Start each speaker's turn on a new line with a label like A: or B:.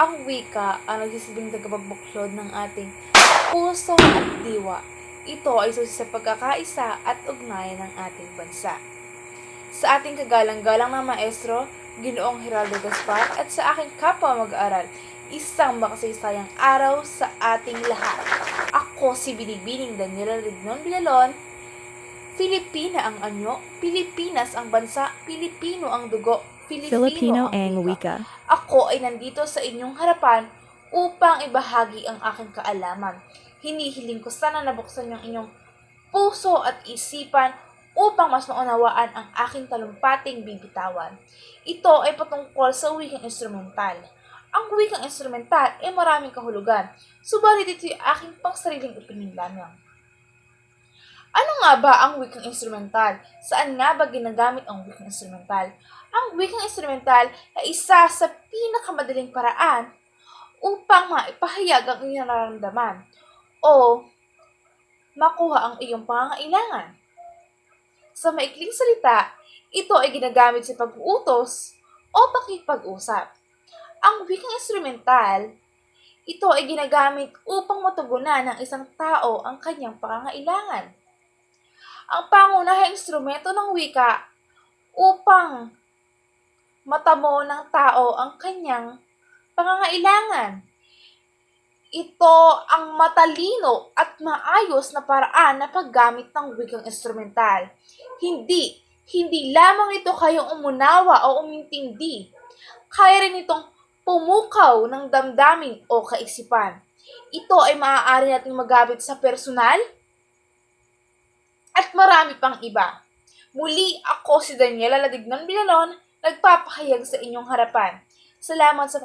A: Ang wika ang nagsisilbing tagapagbuklod ng ating puso at diwa. Ito ay susi sa pagkakaisa at ugnayan ng ating bansa. Sa ating kagalang-galang na maestro, Ginoong Geraldo Gaspar, at sa aking kapwa mag-aaral, isang makasaysayang araw sa ating lahat. Ako si Binibining Daniela Rignon Villalon. Filipina ang anyo, Pilipinas ang bansa, Pilipino ang dugo, Filipino ang wika. Ako ay nandito sa inyong harapan upang ibahagi ang aking kaalaman. Hinihiling ko sana nabuksan yung inyong puso at isipan upang mas maunawaan ang aking talumpating bibitawan. Ito ay patungkol sa wikang instrumental. Ang wikang instrumental ay maraming kahulugan, subalit ito ay aking pangsariling opinion lamang. Ano nga ba ang wikang instrumental? Saan nga ba ginagamit ang wikang instrumental? Ang wikang instrumental ay isa sa pinakamadaling paraan upang maipahayag ang iyong nararamdaman o makuha ang iyong pangangailangan. Sa maikling salita, ito ay ginagamit sa pag-uutos o pakikipag-usap. Ang wikang instrumental, ito ay ginagamit upang matugunan ng isang tao ang kanyang pangangailangan. Ang pangunahing instrumento ng wika upang matamo ng tao ang kanyang pangangailangan. Ito ang matalino at maayos na paraan na paggamit ng wikang instrumental. Hindi lamang ito kayong umunawa o umintindi. Kaya rin itong pumukaw ng damdamin o kaisipan. Ito ay maaari nating magamit sa personal at marami pang iba. Muli ako si Daniela Ladignon Villalon, nagpapahayag sa inyong harapan. Salamat sa